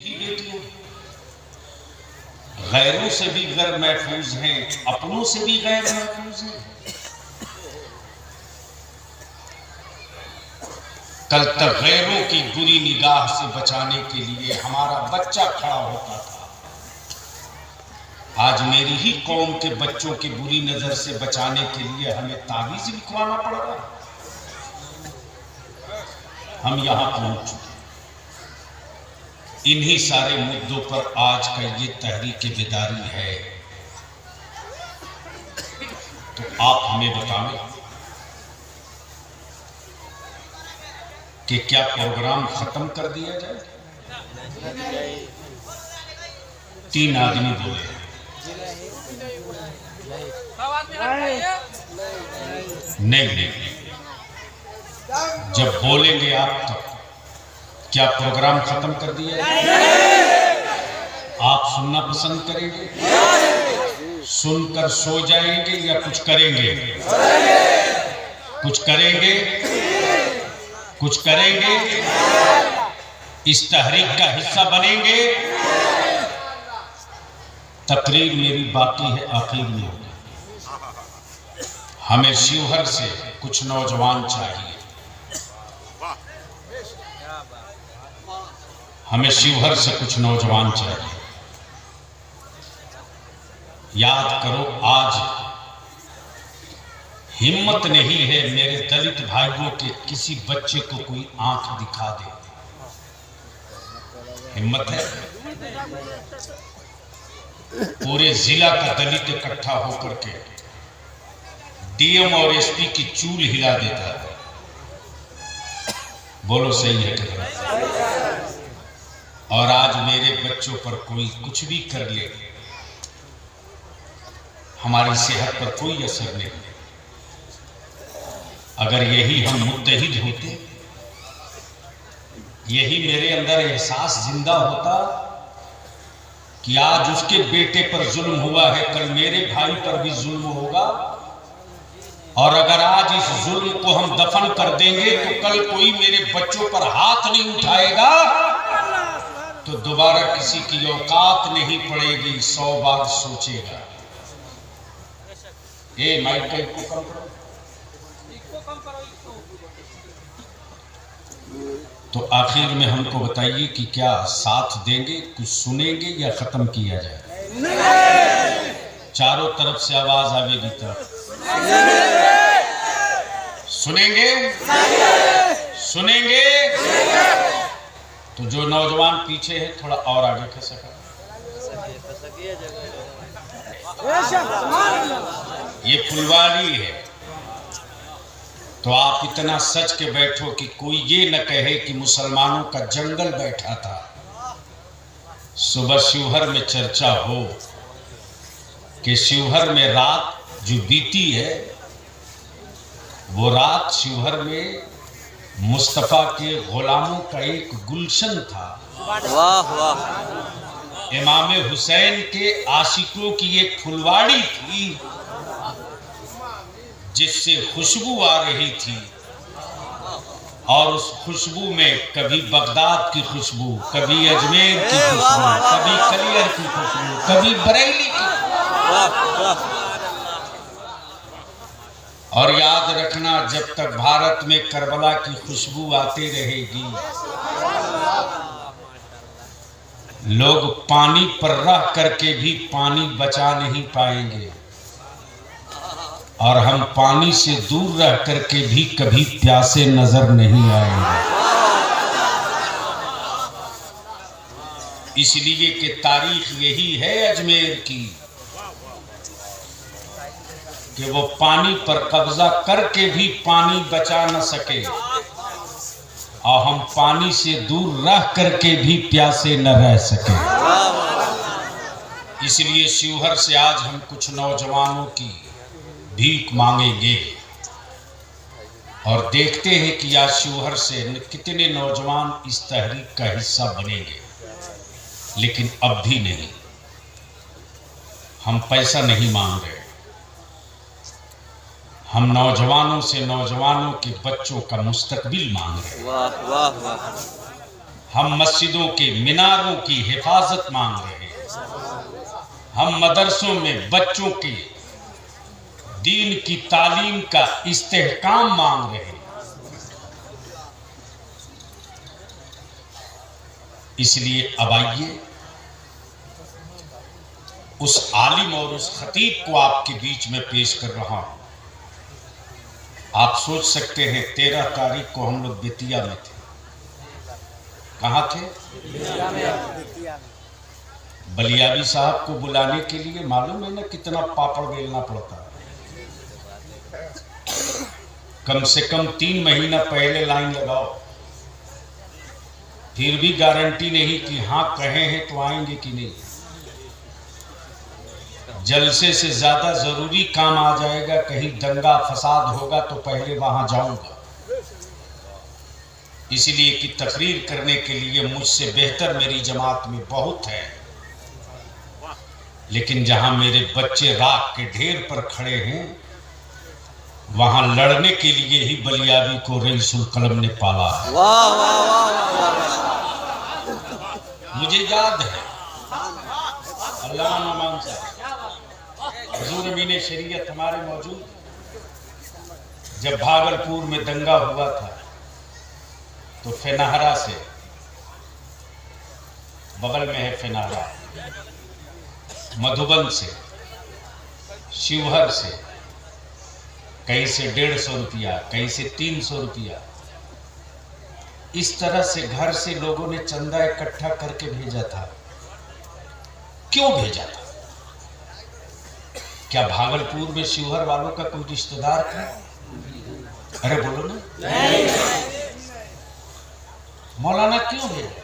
बेटियां गैरों से भी गैर महफूज हैं, अपनों से भी गैर महफूज हैं। कल तक गैरों की बुरी निगाह से बचाने के लिए हमारा बच्चा खड़ा होता था, आज मेरी ही कौम के बच्चों की बुरी नजर से बचाने के लिए हमें तावीज लिखवाना पड़ रहा है। हम यहां पहुंच चुके। इन्हीं सारे मुद्दों पर आज का ये तहरीक बेदारी है। तो आप हमें बताएं कि क्या प्रोग्राम खत्म कर दिया जाए? 3 आदमी बोले, नहीं, जब बोलेंगे आप तब क्या प्रोग्राम खत्म कर दिया जाए? आप सुनना पसंद करेंगे? सुनकर सो जाएंगे या कुछ करेंगे? कुछ करेंगे? कुछ करेंगे? इस तहरीक का हिस्सा बनेंगे? तकरीर मेरी बाकी है, आखिर में होगी। हमें शिवहर से कुछ नौजवान चाहिए। हमें शिवहर से कुछ नौजवान चाहिए। याद करो, आज हिम्मत नहीं है मेरे दलित भाइयों के किसी बच्चे को कोई आंख दिखा दे। हिम्मत है? पूरे जिला का दलित इकट्ठा होकर के डीएम और एसपी की चूल हिला देता है। बोलो सही है क्या? और आज मेरे बच्चों पर कोई कुछ भी कर ले, हमारी सेहत पर कोई असर नहीं। अगर यही हम मुत्तहिद होते, यही मेरे अंदर एहसास जिंदा होता कि आज उसके बेटे पर जुल्म हुआ है, कल मेरे भाई पर भी जुल्म होगा, और अगर आज इस जुल्म को हम दफन कर देंगे तो कल कोई मेरे बच्चों पर हाथ नहीं उठाएगा तो दोबारा किसी की औकात नहीं पड़ेगी, 100 बार सोचेगा। ए माइक को कम करो। तो आखिर में हमको बताइए कि क्या साथ देंगे, कुछ सुनेंगे या खत्म किया जाए? चारों तरफ से आवाज आवेगी तब सुनेंगे। सुनेंगे तो जो नौजवान पीछे है थोड़ा और आगे खसका। ये फुलवारी है, तो आप इतना सच के बैठो कि कोई ये न कहे कि मुसलमानों का जंगल बैठा था। सुबह शिवहर में चर्चा हो कि शिवहर में रात जो बीती है, वो रात शिवहर में मुस्तफा के गुलामों का एक गुलशन था। वाह वाह। इमाम हुसैन के आशिकों की एक फुलवाड़ी थी जिससे खुशबू आ रही थी, और उस खुशबू में कभी बगदाद की खुशबू, कभी अजमेर की खुशबू, कभी कलियर की खुशबू, कभी बरेली की। और याद रखना, जब तक भारत में करबला की खुशबू आती रहेगी, लोग पानी पर रह करके भी पानी बचा नहीं पाएंगे, और हम पानी से दूर रह करके भी कभी प्यासे नजर नहीं आएंगे। इसलिए कि तारीख यही है अजमेर की कि वो पानी पर कब्जा करके भी पानी बचा न सके, और हम पानी से दूर रह करके भी प्यासे न रह सके। इसलिए शिवहर से आज हम कुछ नौजवानों की भीख मांगेंगे, और देखते हैं कि आज शिवहर से कितने नौजवान इस तहरीक का हिस्सा बनेंगे। लेकिन अब भी नहीं, हम पैसा नहीं मांग रहे, हम नौजवानों से नौजवानों के बच्चों का मुस्तकबिल मांग रहे हैं। वाह वाह वाह। हम मस्जिदों के मीनारों की हिफाजत मांग रहे हैं, हम मदरसों में बच्चों के दीन की तालीम का इस्तेहकाम मांग रहे हैं। इसलिए अब आइए उस आलिम और उस खतीब को आपके बीच में पेश कर रहा हूं। आप सोच सकते हैं 13 तारीख को हम लोग बेतिया में थे। कहाँ थे? बलियावी साहब को बुलाने के लिए मालूम है ना कितना पापड़ बेलना पड़ता है। कम से कम 3 महीना पहले लाइन लगाओ, फिर भी गारंटी नहीं कि हाँ कहे हैं तो आएंगे कि नहीं। जलसे से ज्यादा जरूरी काम आ जाएगा, कहीं दंगा फसाद होगा तो पहले वहां जाऊंगा। इसलिए कि तकरीर करने के लिए मुझसे बेहतर मेरी जमात में बहुत है, लेकिन जहां मेरे बच्चे राख के ढेर पर खड़े हैं वहां लड़ने के लिए ही बलियावी को रईसुल कलम ने पाला है। वाह वाह वाह। मुझे याद है अल्लामा नुमान साहब हुजूर अमीन शरीयत हमारे मौजूद, जब भागलपुर में दंगा हुआ था तो फेनाहरा से, बगल में है फेनाहरा, मधुबन से, शिवहर से, कहीं से 150 रुपया, कहीं से 300 रुपया, इस तरह से घर से लोगों ने चंदा इकट्ठा करके भेजा था। क्यों भेजा था? क्या भागलपुर में शिवहर वालों का कोई रिश्तेदार था? अरे बोलो ना। नहीं। मौलाना क्यों भेजा?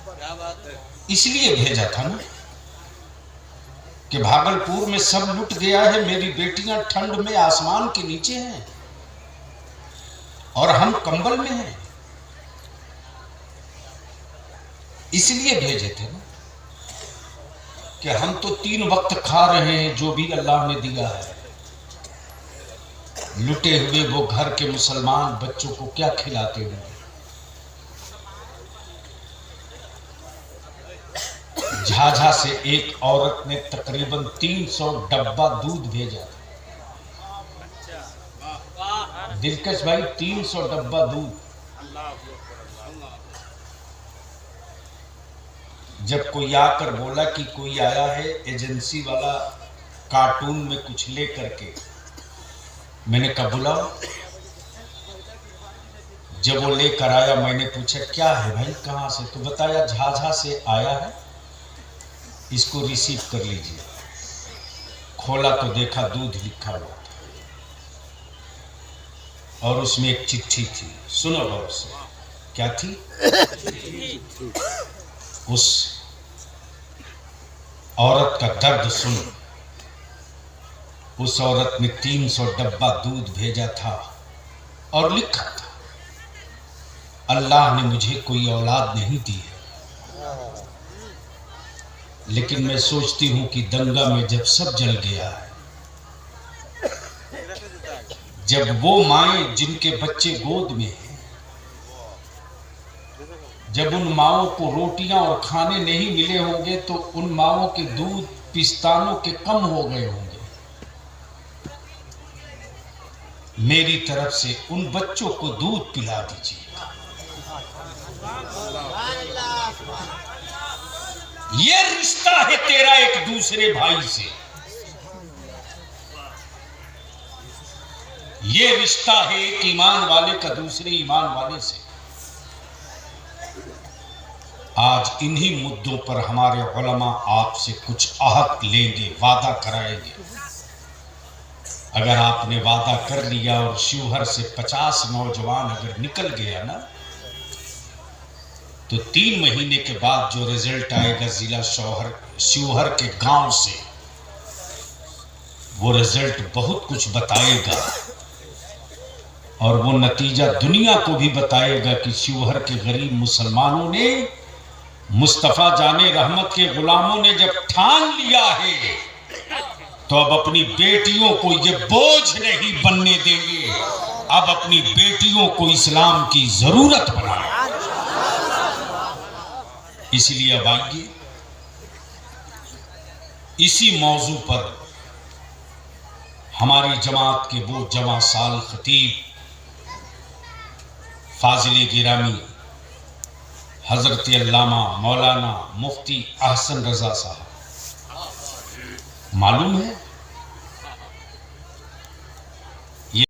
क्या बात है? इसलिए भेजा था ना कि भागलपुर में सब लुट गया है, मेरी बेटियां ठंड में आसमान के नीचे हैं और हम कंबल में हैं। इसलिए भेजे थे ना कि हम तो 3 वक्त खा रहे हैं जो भी अल्लाह ने दिया है। लुटे हुए वो घर के मुसलमान बच्चों को क्या खिलाते होंगे? झाझा से एक औरत ने तकरीबन 300 डब्बा दूध भेजा। दिलकश भाई, 300 डब्बा दूध। जब कोई आकर बोला कि कोई आया है एजेंसी वाला कार्टून में कुछ ले करके, मैंने कहा बुलाओ। जब वो लेकर आया मैंने पूछा क्या है भाई, कहाँ से? तो बताया झाझा से आया है, इसको रिसीव कर लीजिए। खोला तो देखा दूध लिखा हुआ था और उसमें एक चिट्ठी थी। सुनो गौर से, क्या थी? उस औरत का दर्द सुनो। उस औरत ने 300 डब्बा दूध भेजा था और लिखा था, अल्लाह ने मुझे कोई औलाद नहीं दी है, लेकिन मैं सोचती हूं कि दंगा में जब सब जल गया है, जब वो माएं जिनके बच्चे गोद में हैं, जब उन माओं को रोटियां और खाने नहीं मिले होंगे तो उन माओं के दूध पिस्तानों के कम हो गए होंगे। मेरी तरफ से उन बच्चों को दूध पिला दीजिए। ये रिश्ता है तेरा एक दूसरे भाई से, ये रिश्ता है एक ईमान वाले का दूसरे ईमान वाले से। आज इन्हीं मुद्दों पर हमारे उलमा आपसे कुछ आहद लेंगे, वादा कराएंगे। अगर आपने वादा कर लिया और शिवहर से 50 नौजवान अगर निकल गया ना, तो 3 महीने के बाद जो रिजल्ट आएगा जिला शिवहर के गांव से, वो रिजल्ट बहुत कुछ बताएगा और वो नतीजा दुनिया को भी बताएगा कि शिवहर के गरीब मुसलमानों ने, मुस्तफा जाने रहमत के गुलामों ने जब ठान लिया है तो अब अपनी बेटियों को ये बोझ नहीं बनने देंगे, अब अपनी बेटियों को इस्लाम की जरूरत बनाए। इसलिए अब आइए इसी मौजू पर हमारी जमात के वो जवां साल खतीब फाजिल गिरामी हजरत अल्लामा मौलाना मुफ्ती अहसन रजा साहब, मालूम है